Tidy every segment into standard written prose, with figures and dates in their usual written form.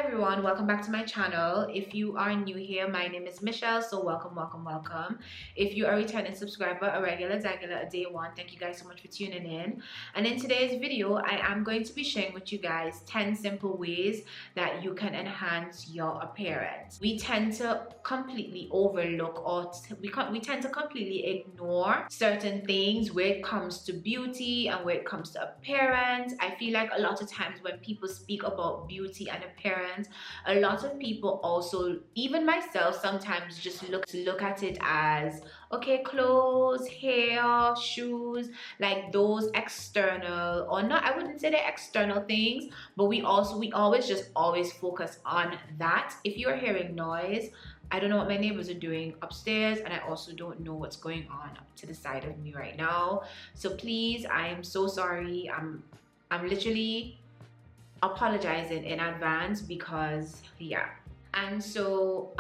everyone, welcome back to my channel. If you are new here, my name is Michelle, so welcome. If you are a returning subscriber, a regular, a day one, thank you guys so much for tuning in. And in today's video, I am going to be sharing with you guys 10 simple ways that you can enhance your appearance. We tend to completely overlook or we tend to completely ignore certain things when it comes to beauty and when it comes to appearance. I feel like a lot of times when people speak about beauty and appearance, a lot of people also, even myself, sometimes just look at it as, okay, clothes, hair, shoes, like those external, or not, I wouldn't say they're external things, but we always focus on that. If you're hearing noise, I don't know what my neighbors are doing upstairs, and I also don't know what's going on up to the side of me right now. So please, I am so sorry. I'm literally apologizing in advance because yeah. And so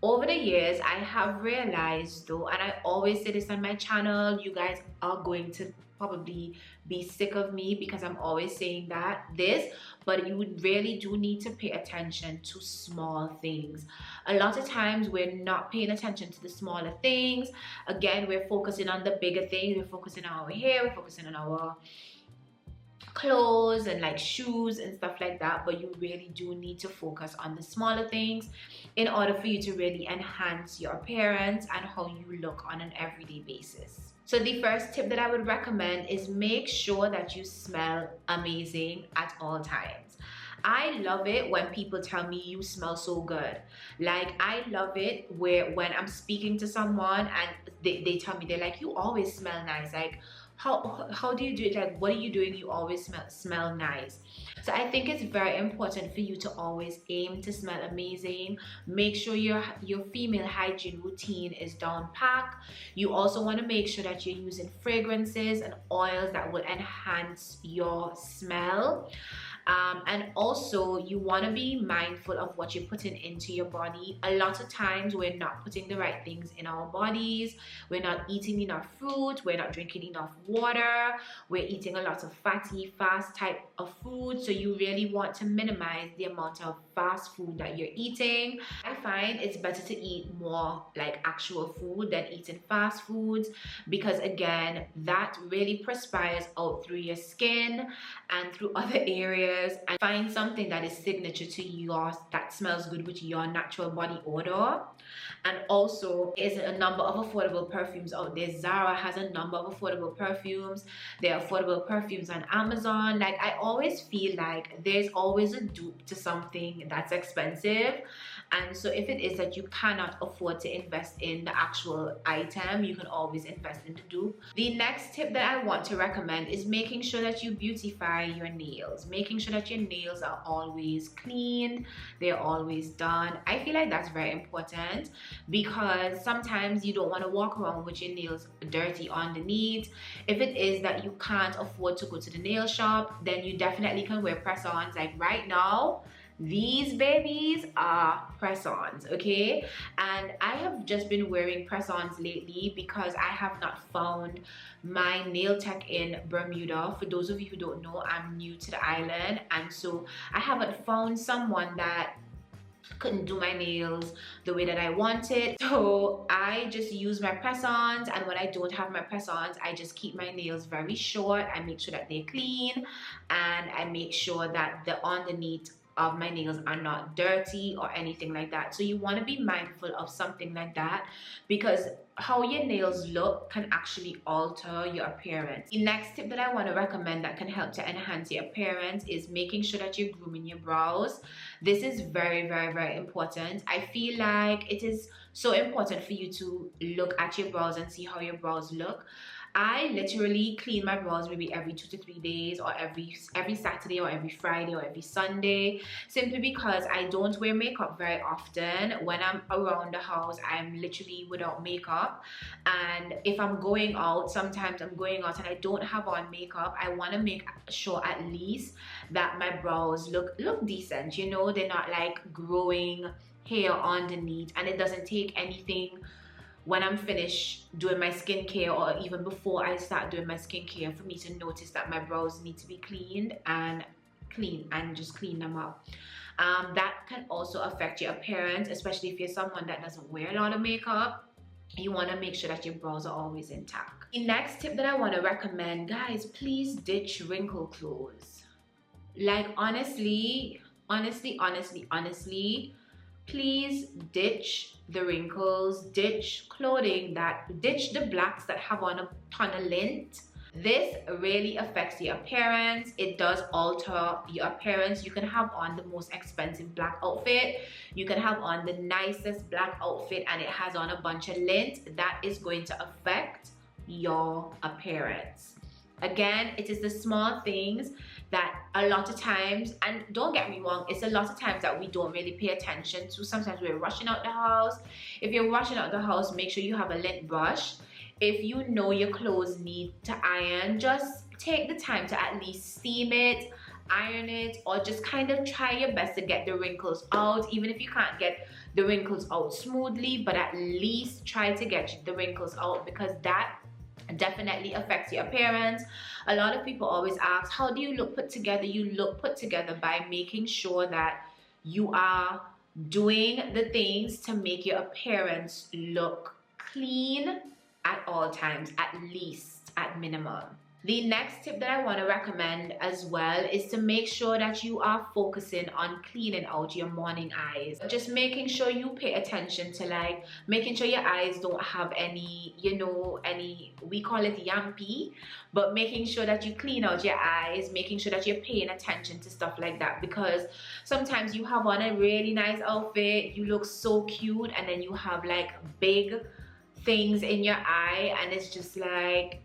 over the years, I have realized though, and I always say this on my channel, you guys are going to probably be sick of me because I'm always saying this, but you really do need to pay attention to small things. A lot of times we're not paying attention to the smaller things. Again, we're focusing on the bigger things. We're focusing on our hair, we're focusing on our clothes and like shoes and stuff like that, but you really do need to focus on the smaller things in order for you to really enhance your appearance and how you look on an everyday basis. So the first tip that I would recommend is make sure that you smell amazing at all times. I love it when people tell me you smell so good. Like, I love it when I'm speaking to someone and they tell me, they're like, you always smell nice. Like, how do you do it? Like, what are you doing? You always smell nice. So I think it's very important for you to always aim to smell amazing. Make sure your female hygiene routine is down pat. You also want to make sure that you're using fragrances and oils that will enhance your smell. And also you want to be mindful of what you're putting into your body. A lot of times we're not putting the right things in our bodies. We're not eating enough fruit, we're not drinking enough water, we're eating a lot of fatty, fast type of food. So you really want to minimize the amount of fast food that you're eating. I find it's better to eat more like actual food than eating fast foods, because again, that really perspires out through your skin and through other areas. And find something that is signature to yours, that smells good with your natural body odor. And also, there's a number of affordable perfumes out there. Zara has a number of affordable perfumes. There are affordable perfumes on Amazon. Like, I always feel like there's always a dupe to something that's expensive. And so if it is that you cannot afford to invest in the actual item, you can always invest in the dupe. The next tip that I want to recommend is making sure that you beautify your nails. Making sure that your nails are always cleaned, they're always done. I feel like that's very important, because sometimes you don't want to walk around with your nails dirty underneath. If it is that you can't afford to go to the nail shop, then you definitely can wear press-ons. Like right now, these babies are press-ons, okay? And I have just been wearing press-ons lately because I have not found my nail tech in Bermuda. For those of you who don't know, I'm new to the island, and so I haven't found someone that couldn't do my nails the way that I wanted. So I just use my press-ons, and when I don't have my press-ons, I just keep my nails very short. I make sure that they're clean, and I make sure that the underneath of my nails are not dirty or anything like that. So you want to be mindful of something like that, because how your nails look can actually alter your appearance. The next tip that I want to recommend that can help to enhance your appearance is making sure that you're grooming your brows. This is very, very, very important. I feel like it is so important for you to look at your brows and see how your brows look. I literally clean my brows maybe every 2 to 3 days, or every Saturday, or every Friday, or every Sunday, simply because I don't wear makeup very often. When I'm around the house, I'm literally without makeup. And if I'm going out, sometimes I'm going out and I don't have on makeup, I want to make sure at least that my brows look decent. You know, they're not like growing hair underneath, and it doesn't take anything when I'm finished doing my skincare, or even before I start doing my skincare, for me to notice that my brows need to be cleaned and just clean them up. That can also affect your appearance, especially if you're someone that doesn't wear a lot of makeup. You want to make sure that your brows are always intact. The next tip that I want to recommend, guys, please ditch wrinkle clothes. Like, honestly, please ditch the wrinkles, ditch the blacks that have on a ton of lint. This really affects your appearance. It does alter your appearance. You can have on the most expensive black outfit, you can have on the nicest black outfit, and it has on a bunch of lint. That is going to affect your appearance. Again, it is the small things that a lot of times, and don't get me wrong, it's a lot of times that we don't really pay attention to. Sometimes we're rushing out the house. If you're rushing out the house, make sure you have a lint brush. If you know your clothes need to iron, just take the time to at least steam it, iron it, or just kind of try your best to get the wrinkles out. Even if you can't get the wrinkles out smoothly, but at least try to get the wrinkles out, because that definitely affects your appearance. A lot of people always ask, how do you look put together? You look put together by making sure that you are doing the things to make your appearance look clean at all times, at least, at minimum. The next tip that I want to recommend as well is to make sure that you are focusing on cleaning out your morning eyes. Just making sure you pay attention to, like, making sure your eyes don't have any, you know, we call it yampy, but making sure that you clean out your eyes, making sure that you're paying attention to stuff like that, because sometimes you have on a really nice outfit, you look so cute, and then you have like big things in your eye, and it's just like,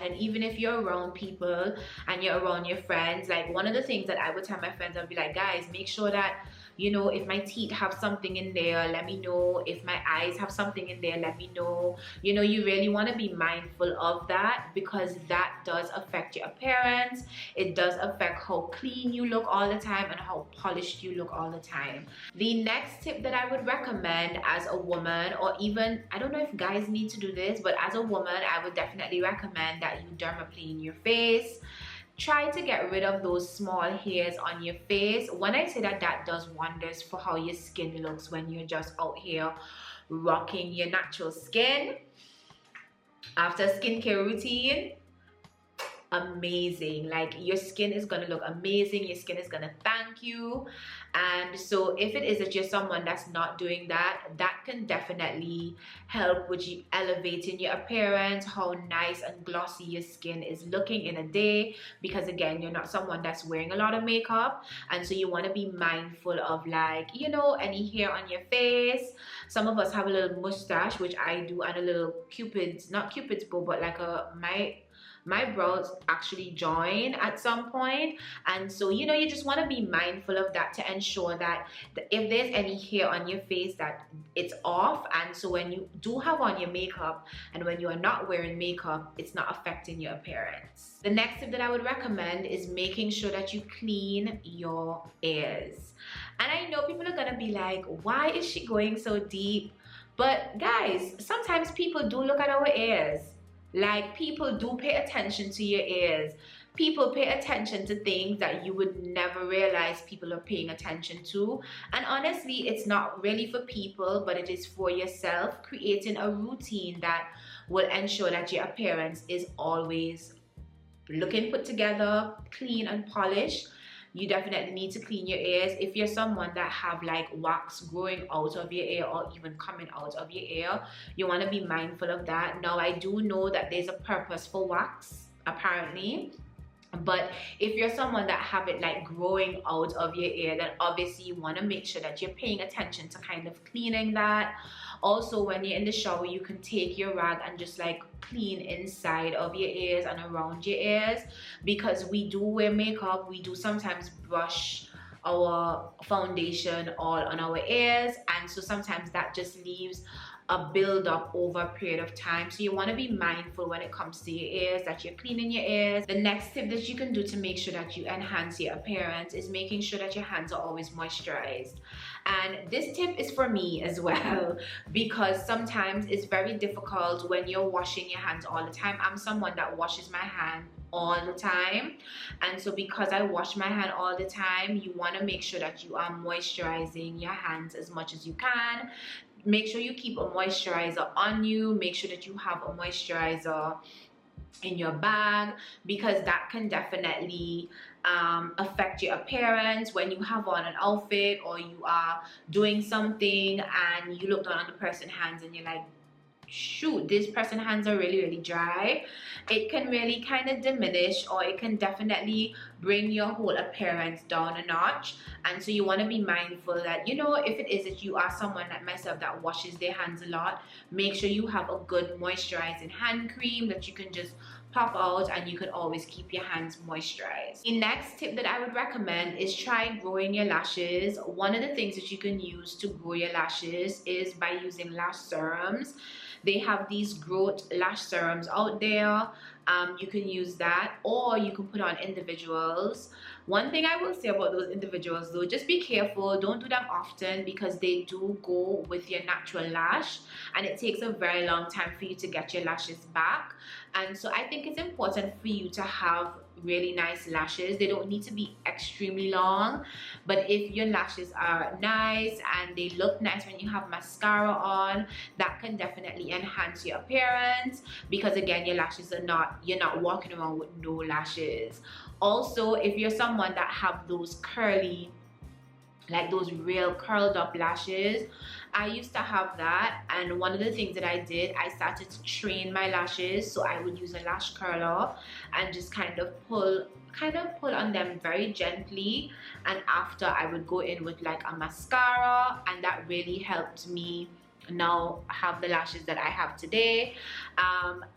and even if you're around people and you're around your friends, like, one of the things that I would tell my friends, I'd be like, guys, make sure that, you know, if my teeth have something in there, let me know. If my eyes have something in there, let me know. You know, you really want to be mindful of that, because that does affect your appearance. It does affect how clean you look all the time and how polished you look all the time. The next tip that I would recommend as a woman, or even, I don't know if guys need to do this, but as a woman, I would definitely recommend that you dermaplane your face. Try to get rid of those small hairs on your face. When I say that, that does wonders for how your skin looks when you're just out here rocking your natural skin. After a skincare routine, amazing. Like, your skin is gonna look amazing, your skin is gonna thank you. And so if it is that you're someone that's not doing that, that can definitely help with you elevating your appearance, how nice and glossy your skin is looking in a day, because again, you're not someone that's wearing a lot of makeup, and so you want to be mindful of, like, you know, any hair on your face. Some of us have a little mustache, which I do, and a little cupid's, not cupid's bow, but like my brows actually join at some point, and so, you know, you just want to be mindful of that to ensure that if there's any hair on your face, that it's off. And so when you do have on your makeup and when you are not wearing makeup, it's not affecting your appearance. The next tip that I would recommend is making sure that you clean your ears. And I know people are gonna be like, why is she going so deep? But guys, sometimes people do look at our ears. Like, people do pay attention to your ears. People pay attention to things that you would never realize people are paying attention to. And honestly, it's not really for people, but it is for yourself, creating a routine that will ensure that your appearance is always looking put together, clean and polished. You definitely need to clean your ears. If you're someone that have like wax growing out of your ear or even coming out of your ear, you want to be mindful of that. Now, I do know that there's a purpose for wax, apparently, but if you're someone that have it like growing out of your ear, then obviously you want to make sure that you're paying attention to kind of cleaning that. Also, when you're in the shower, you can take your rag and just like clean inside of your ears and around your ears, because we do wear makeup, we do sometimes brush our foundation all on our ears, and so sometimes that just leaves a build up over a period of time. So you want to be mindful when it comes to your ears, that you're cleaning your ears. The next tip that you can do to make sure that you enhance your appearance is making sure that your hands are always moisturized. And this tip is for me as well, because sometimes it's very difficult when you're washing your hands all the time. I'm someone that washes my hand all the time. And so because I wash my hand all the time, you want to make sure that you are moisturizing your hands as much as you can. Make sure you keep a moisturizer on you. Make sure that you have a moisturizer in your bag, because that can definitely affect your appearance when you have on an outfit or you are doing something and you look down on the person's hands and you're like, shoot, this person's hands are really dry. It can really kind of diminish, or it can definitely bring your whole appearance down a notch. And so you want to be mindful that, you know, if it is that you are someone like myself that washes their hands a lot, make sure you have a good moisturizing hand cream that you can just pop out and you can always keep your hands moisturized. The next tip that I would recommend is try growing your lashes. One of the things that you can use to grow your lashes is by using lash serums. They have these growth lash serums out there. You can use that, or you can put on individuals. One thing I will say about those individuals though, just be careful, don't do them often, because they do go with your natural lash and it takes a very long time for you to get your lashes back. And so I think it's important for you to have really nice lashes. They don't need to be extremely long, but if your lashes are nice and they look nice when you have mascara on, that can definitely enhance your appearance, because again, your lashes are not, you're not walking around with no lashes. Also, if you're someone that have those curly, like those real curled up lashes, I used to have that, and one of the things that I did, I started to train my lashes. So I would use a lash curler and just kind of pull on them very gently, and after I would go in with like a mascara, and that really helped me now have the lashes that I have today.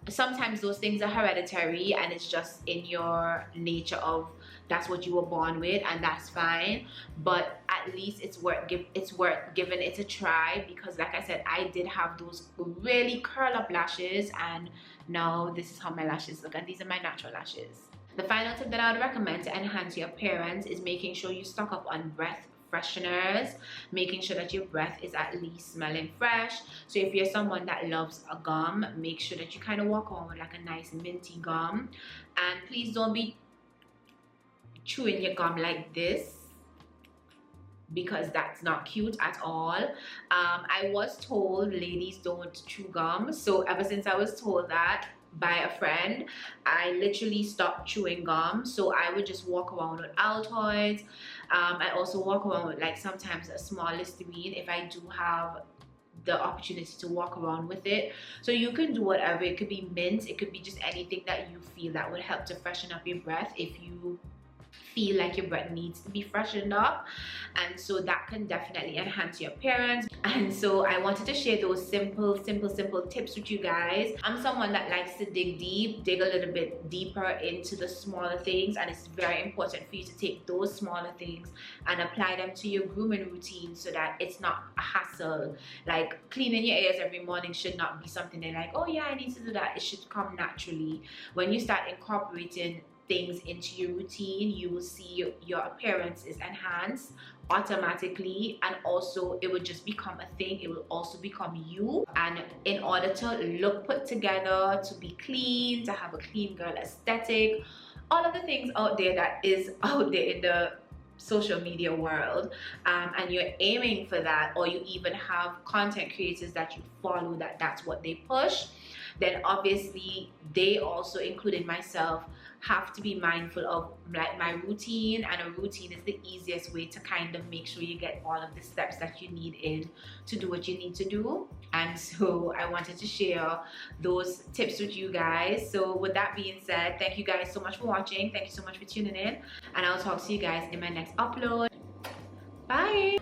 Sometimes those things are hereditary and it's just in your nature of that's what you were born with, and that's fine, but at least it's worth giving it a try, because like I said, I did have those really curl up lashes, and now this is how my lashes look, and these are my natural lashes. The final tip that I would recommend to enhance your appearance is making sure you stock up on breath fresheners, making sure that your breath is at least smelling fresh. So if you're someone that loves a gum, make sure that you kind of walk around with like a nice minty gum, and please don't be chewing your gum like this, because that's not cute at all. I was told ladies don't chew gum, so ever since I was told that by a friend, I literally stopped chewing gum. So I would just walk around with Altoids. I also walk around with like sometimes a small Listerine if I do have the opportunity to walk around with it. So you can do whatever. It could be mint, it could be just anything that you feel that would help to freshen up your breath if you feel like your breath needs to be freshened up, and so that can definitely enhance your appearance. And so I wanted to share those simple tips with you guys. I'm someone that likes to dig a little bit deeper into the smaller things, and it's very important for you to take those smaller things and apply them to your grooming routine so that it's not a hassle. Like cleaning your ears every morning should not be something they're like, oh yeah, I need to do that. It should come naturally. When you start incorporating things into your routine, you will see your appearance is enhanced automatically, and also it would just become a thing. It will also become you, and in order to look put together, to be clean, to have a clean girl aesthetic, all of the things out there that is out there in the social media world, and you're aiming for that, or you even have content creators that you follow that's what they push, then obviously they also, including myself, have to be mindful of like my routine, and a routine is the easiest way to kind of make sure you get all of the steps that you need in to do what you need to do. And so I wanted to share those tips with you guys. So with that being said, thank you guys so much for watching, thank you so much for tuning in, and I'll talk to you guys in my next upload. Bye.